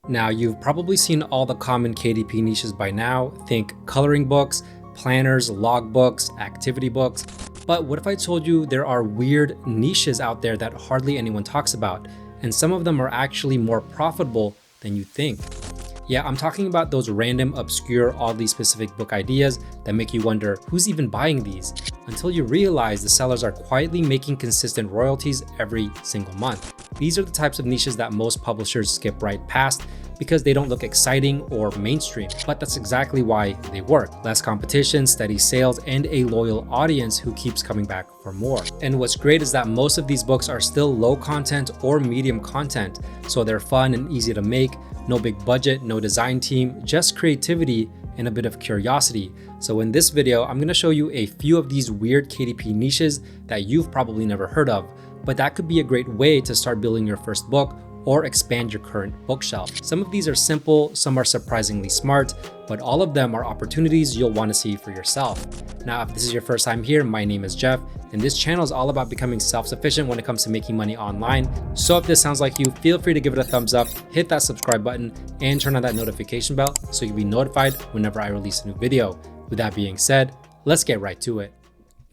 Now, you've probably seen all the common KDP niches by now. Think coloring books, planners, log books, activity books. But what if I told you there are weird niches out there that hardly anyone talks about, and some of them are actually more profitable than you think? Yeah, I'm talking about those random, obscure, oddly specific book ideas that make you wonder who's even buying these, until you realize the sellers are quietly making consistent royalties every single month. These are the types of niches that most publishers skip right past because they don't look exciting or mainstream, but that's exactly why they work. Less competition, steady sales, and a loyal audience who keeps coming back for more. And what's great is that most of these books are still low content or medium content, so they're fun and easy to make. No big budget, no design team, just creativity and a bit of curiosity. So in this video, I'm gonna show you a few of these weird KDP niches that you've probably never heard of, but that could be a great way to start building your first book or expand your current bookshelf. Some of these are simple, some are surprisingly smart, but all of them are opportunities you'll want to see for yourself. Now, if this is your first time here, my name is Jeff, and this channel is all about becoming self-sufficient when it comes to making money online. So if this sounds like you, feel free to give it a thumbs up, hit that subscribe button, and turn on that notification bell so you'll be notified whenever I release a new video. With that being said, let's get right to it.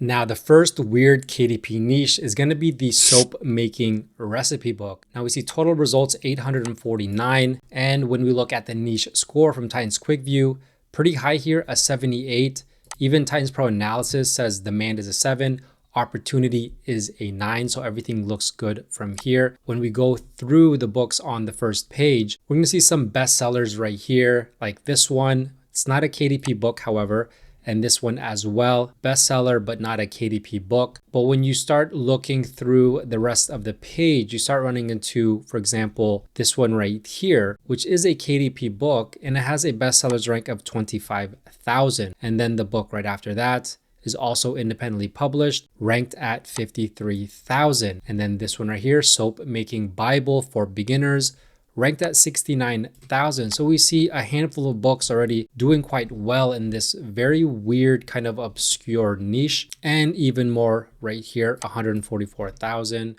Now, the first weird KDP niche is going to be the soap making recipe book. Now we see total results 849. And when we look at the niche score from Titans Quick View, pretty high here, a 78. Even Titans Pro Analysis says demand is a 7. Opportunity is a 9, so everything looks good from here. When we go through the books on the first page, we're going to see some bestsellers right here, like this one. It's not a KDP book, however, and this one as well, bestseller, but not a KDP book. But when you start looking through the rest of the page, you start running into, for example, this one right here, which is a KDP book, and it has a bestsellers rank of 25,000. And then the book right after that is also independently published, ranked at 53,000. And then this one right here, Soap Making Bible for Beginners, ranked at 69,000. So we see a handful of books already doing quite well in this very weird kind of obscure niche, and even more right here, 144,000.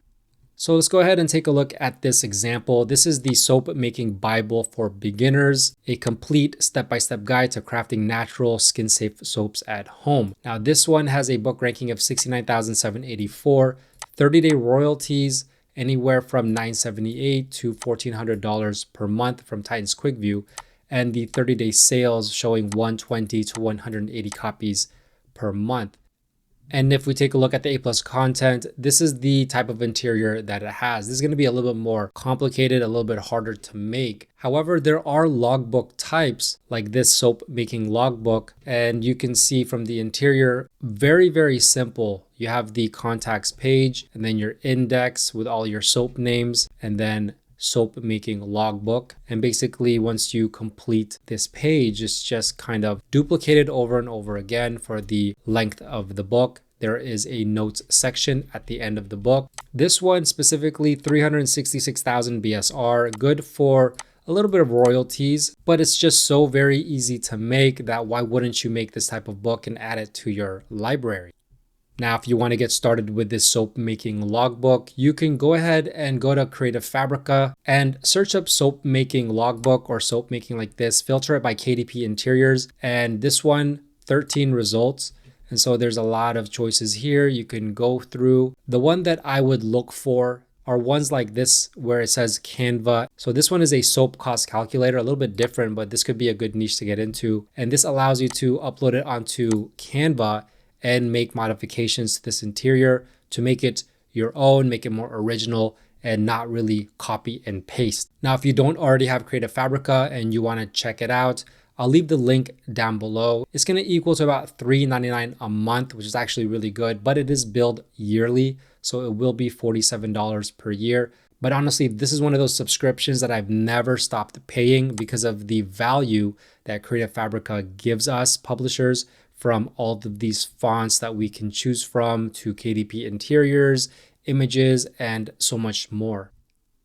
So let's go ahead and take a look at this example. This is the Soap Making Bible for Beginners, a complete step-by-step guide to crafting natural skin-safe soaps at home. Now this one has a book ranking of 69,784, 30-day royalties, anywhere from $978 to $1,400 per month from Titans Quick View, and the 30-day sales showing 120 to 180 copies per month. And if we take a look at the A+ content, this is the type of interior that it has. This is going to be a little bit more complicated, a little bit harder to make. However, there are logbook types like this soap making logbook, and you can see from the interior, very, very simple. You have the contacts page and then your index with all your soap names, and then soap making logbook. And basically once you complete this page, it's just kind of duplicated over and over again for the length of the book. There is a notes section at the end of the book. This one specifically 366,000 BSR, good for a little bit of royalties, but it's just so very easy to make that why wouldn't you make this type of book and add it to your library? Now, if you want to get started with this soap making logbook, you can go ahead and go to Creative Fabrica and search up soap making logbook or soap making like this, filter it by KDP interiors. And this one, 13 results. And so there's a lot of choices here. You can go through. The one that I would look for are ones like this where it says Canva. So this one is a soap cost calculator, a little bit different, but this could be a good niche to get into. And this allows you to upload it onto Canva and make modifications to this interior to make it your own, make it more original, and not really copy and paste. Now, if you don't already have Creative Fabrica and you want to check it out, I'll leave the link down below. It's going to equal to about $3.99 a month, which is actually really good, but it is billed yearly, so it will be $47 per year. But honestly, this is one of those subscriptions that I've never stopped paying because of the value that Creative Fabrica gives us publishers, from all of these fonts that we can choose from to KDP interiors, images, and so much more.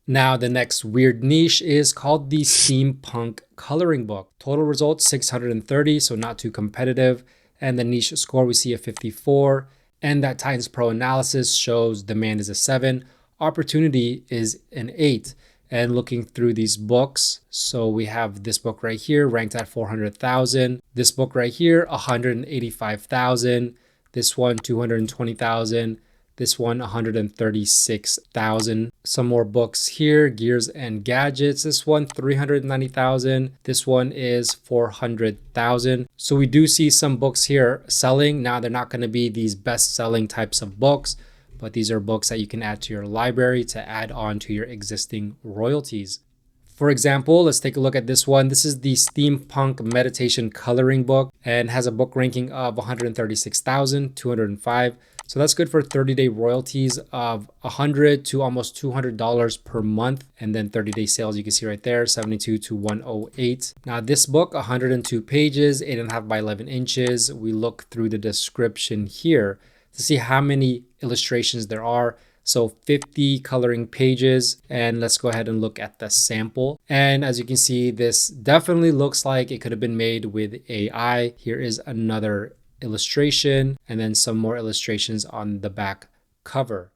Now, the next weird niche is called the Steampunk Coloring Book. Total results 630, so not too competitive. And the niche score, we see a 54. And that Titans Pro Analysis shows demand is a 7. Opportunity is an 8. and looking through these books. So we have this book right here ranked at 400,000. This book right here, 185,000. This one, 220,000. This one, 136,000. Some more books here, Gears and Gadgets. This one, 390,000. This one is 400,000. So we do see some books here selling. Now they're not going to be these best-selling types of books, but these are books that you can add to your library to add on to your existing royalties. For example, let's take a look at this one. This is the Steampunk Meditation Coloring Book and has a book ranking of 136,205. So that's good for 30-day royalties of $100 to almost $200 per month. And then 30-day sales, you can see right there, 72 to 108. Now this book, 102 pages, 8.5 by 11 inches. We look through the description here to see how many illustrations there are. So 50 coloring pages, and let's go ahead and look at the sample. And as you can see, this definitely looks like it could have been made with AI. Here is another illustration, and then some more illustrations on the back cover.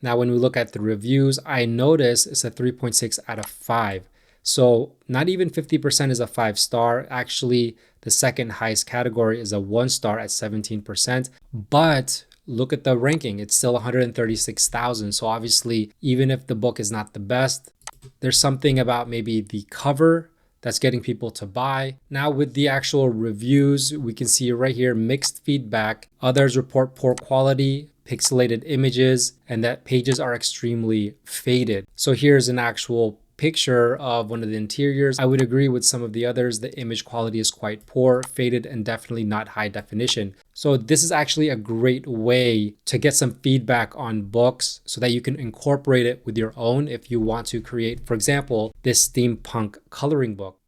Now, when we look at the reviews, I notice it's a 3.6 out of 5. So not even 50% is a 5-star. Actually, the second highest category is a 1-star at 17%. But look at the ranking. It's still 136,000. So obviously, even if the book is not the best, there's something about maybe the cover that's getting people to buy. Now with the actual reviews, we can see right here, mixed feedback. Others report poor quality, pixelated images, and that pages are extremely faded. So here's an actual picture of one of the interiors. I would agree with some of the others. The image quality is quite poor, faded, and definitely not high definition. So this is actually a great way to get some feedback on books so that you can incorporate it with your own if you want to create, for example, this steampunk coloring book.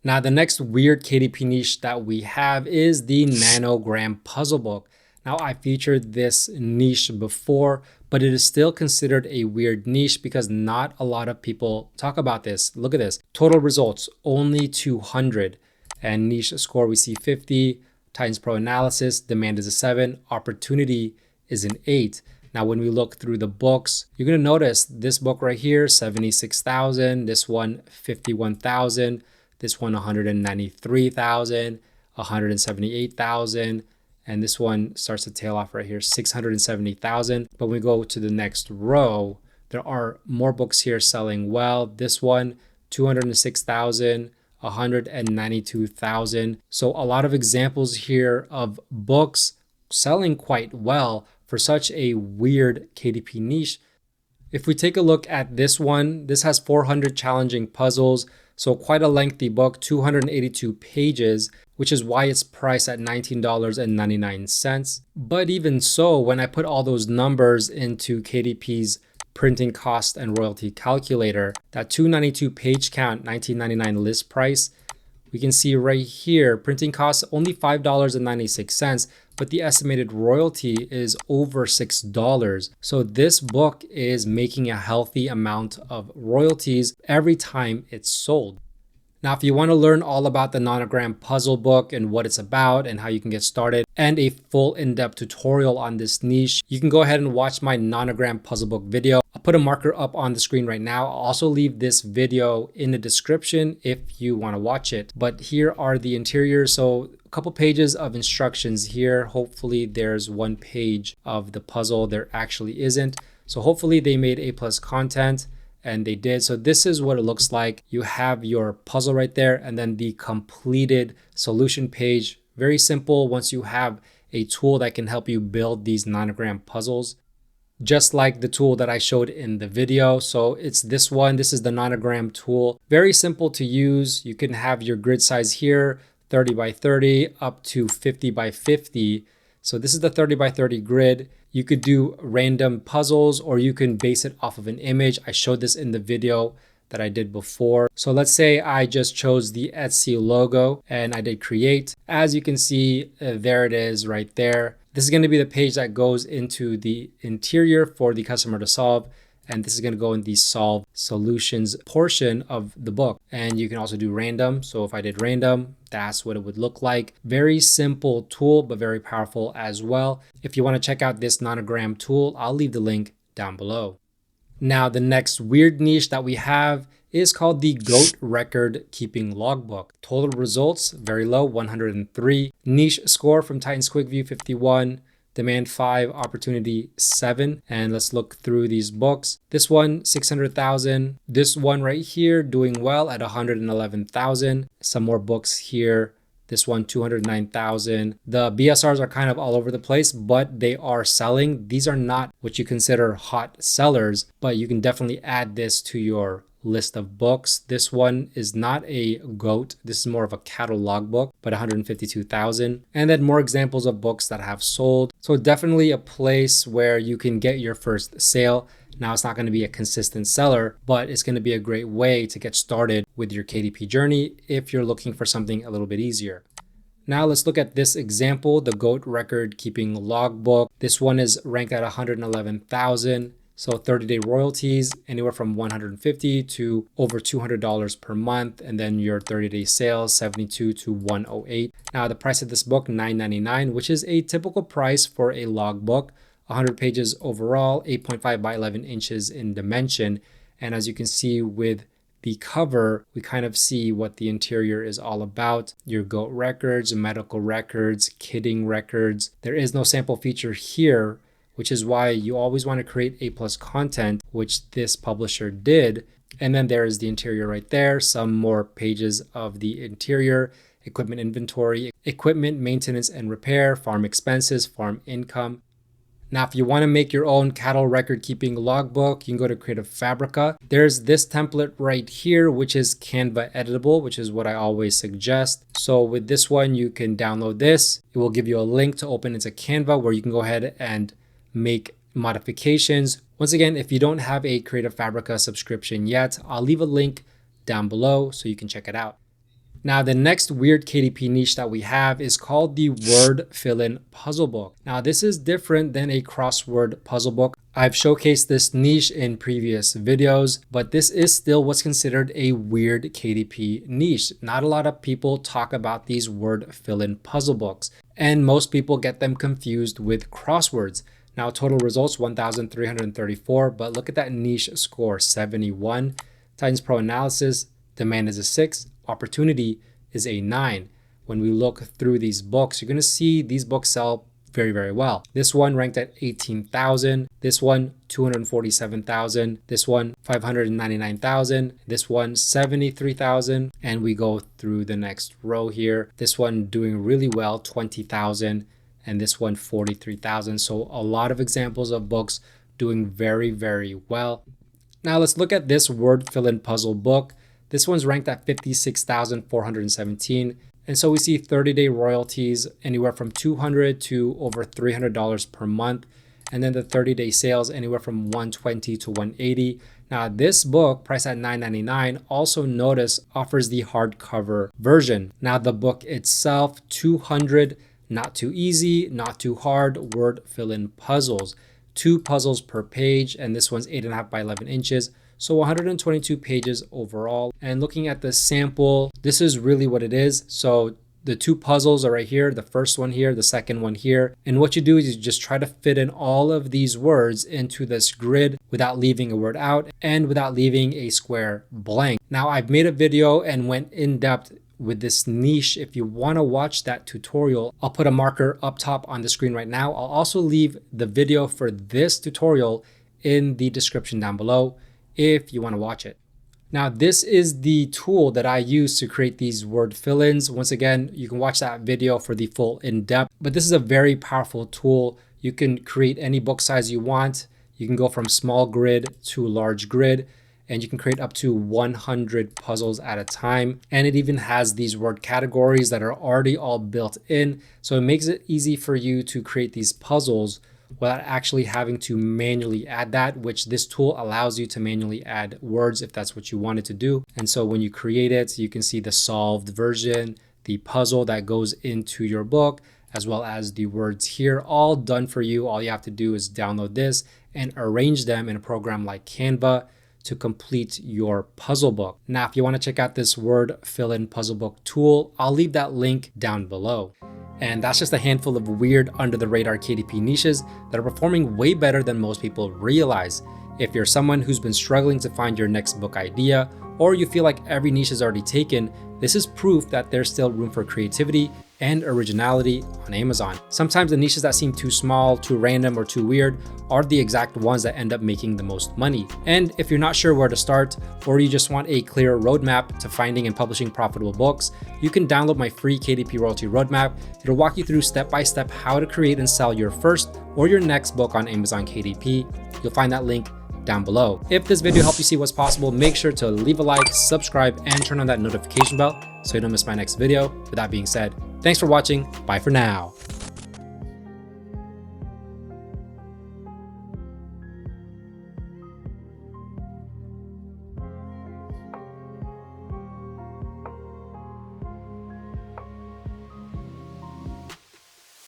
Now, the next weird KDP niche that we have is the nanogram puzzle book. Now, I featured this niche before, but it is still considered a weird niche because not a lot of people talk about this. Look at this. Total results, only 200. And niche score, we see 50. Titans Pro analysis, demand is a 7. Opportunity is an 8. Now, when we look through the books, you're going to notice this book right here, 76,000. This one, 51,000. This one, 193,000. 178,000. And this one starts to tail off right here, 670,000. But when we go to the next row, there are more books here selling well. This one, 206,000, 192,000. So a lot of examples here of books selling quite well for such a weird KDP niche. If we take a look at this one, this has 400 challenging puzzles. So quite a lengthy book, 282 pages, which is why it's priced at $19.99. But even so, when I put all those numbers into KDP's printing cost and royalty calculator, that 292 page count, $19.99 list price, we can see right here, printing costs only $5.96, but the estimated royalty is over $6. So this book is making a healthy amount of royalties every time it's sold. Now, if you want to learn all about the nonogram puzzle book and what it's about and how you can get started and a full in-depth tutorial on this niche, you can go ahead and watch my nonogram puzzle book video. I'll put a marker up on the screen right now. I'll also leave this video in the description if you want to watch it. But here are the interiors. So a couple pages of instructions here. Hopefully there's one page of the puzzle. There actually isn't. So hopefully they made A+ content. And they did. So this is what it looks like. You have your puzzle right there and then the completed solution page. Very simple once you have a tool that can help you build these nonogram puzzles. Just like the tool that I showed in the video. So it's this one. This is the nonogram tool. Very simple to use. You can have your grid size here, 30 by 30 up to 50 by 50. So this is the 30 by 30 grid. You could do random puzzles or you can base it off of an image. I showed this in the video that I did before. So let's say I just chose the Etsy logo and I did create. As you can see, there it is right there. This is going to be the page that goes into the interior for the customer to solve. And this is going to go in the solve solutions portion of the book. And you can also do random. So if I did random, that's what it would look like. Very simple tool, but very powerful as well. If you want to check out this nonogram tool, I'll leave the link down below. Now, the next weird niche that we have is called the GOAT record keeping logbook. Total results, very low, 103. Niche score from Titan's Quick View, 51. Demand 5, opportunity 7. And let's look through these books. This one, 600,000. This one right here, doing well at 111,000. Some more books here. This one, 209,000. The BSRs are kind of all over the place, but they are selling. These are not what you consider hot sellers, but you can definitely add this to your list of books. This one is not a GOAT. This is more of a catalog book, but 152,000. And then more examples of books that have sold. So definitely a place where you can get your first sale. Now, it's not going to be a consistent seller, but it's going to be a great way to get started with your KDP journey if you're looking for something a little bit easier. Now let's look at this example, the GOAT record keeping logbook. This one is ranked at 111,000. So 30-day royalties, anywhere from $150 to over $200 per month. And then your 30-day sales, 72 to 108. Now the price of this book, $9.99, which is a typical price for a logbook. 100 pages overall, 8.5 by 11 inches in dimension. And as you can see with the cover, we kind of see what the interior is all about. Your GOAT records, medical records, kidding records. There is no sample feature here, which is why you always want to create A+ content, which this publisher did. And then there is the interior right there, some more pages of the interior, equipment inventory, equipment maintenance and repair, farm expenses, farm income. Now, if you want to make your own cattle record keeping logbook, you can go to Creative Fabrica. There's this template right here, which is Canva editable, which is what I always suggest. So with this one, you can download this. It will give you a link to open into Canva where you can go ahead and make modifications. Once again, if you don't have a Creative Fabrica subscription yet, I'll leave a link down below so you can check it out. Now, the next weird KDP niche that we have is called the word fill-in puzzle book. Now, this is different than a crossword puzzle book. I've showcased this niche in previous videos, but this is still what's considered a weird KDP niche. Not a lot of people talk about these word fill-in puzzle books, and most people get them confused with crosswords. Now, total results, 1,334, but look at that niche score, 71. Titans Pro Analysis, demand is a 6. Opportunity is a 9. When we look through these books, you're going to see these books sell very, very well. This one ranked at 18,000. This one, 247,000. This one, 599,000. This one, 73,000. And we go through the next row here. This one doing really well, 20,000. And this one, 43,000. So a lot of examples of books doing very, very well. Now let's look at this word fill-in puzzle book. This one's ranked at 56,417. And so we see 30-day royalties anywhere from $200 to over $300 per month. And then the 30-day sales anywhere from $120 to $180. Now this book, priced at $9.99, also notice offers the hardcover version. Now the book itself, 200, not too easy, not too hard, word fill-in puzzles. 2 puzzles per page, and this one's 8.5 by 11 inches. So 122 pages overall. And looking at the sample, this is really what it is. So the 2 puzzles are right here, the first one here, the second one here. And what you do is you just try to fit in all of these words into this grid without leaving a word out and without leaving a square blank. Now, I've made a video and went in depth with this niche. If you want to watch that tutorial, I'll put a marker up top on the screen right now. I'll also leave the video for this tutorial in the description down below if you want to watch it. Now, this is the tool that I use to create these word fill-ins. Once again, you can watch that video for the full in-depth, but this is a very powerful tool. You can create any book size you want. You can go from small grid to large grid, and you can create up to 100 puzzles at a time. And it even has these word categories that are already all built in. So it makes it easy for you to create these puzzles without actually having to manually add that, which this tool allows you to manually add words if that's what you wanted to do. And so when you create it, you can see the solved version, the puzzle that goes into your book, as well as the words here, all done for you. All you have to do is download this and arrange them in a program like Canva to complete your puzzle book. Now, if you want to check out this word fill-in puzzle book tool, I'll leave that link down below. And that's just a handful of weird under the radar KDP niches that are performing way better than most people realize. If you're someone who's been struggling to find your next book idea, or you feel like every niche is already taken, this is proof that there's still room for creativity and originality on Amazon. Sometimes the niches that seem too small, too random, or too weird are the exact ones that end up making the most money. And if you're not sure where to start, or you just want a clear roadmap to finding and publishing profitable books, you can download my free KDP royalty roadmap. It'll walk you through step-by-step how to create and sell your first or your next book on Amazon KDP. You'll find that link down below. If this video helped you see what's possible, make sure to leave a like, subscribe, and turn on that notification bell so you don't miss my next video. With that being said, thanks for watching. Bye for now.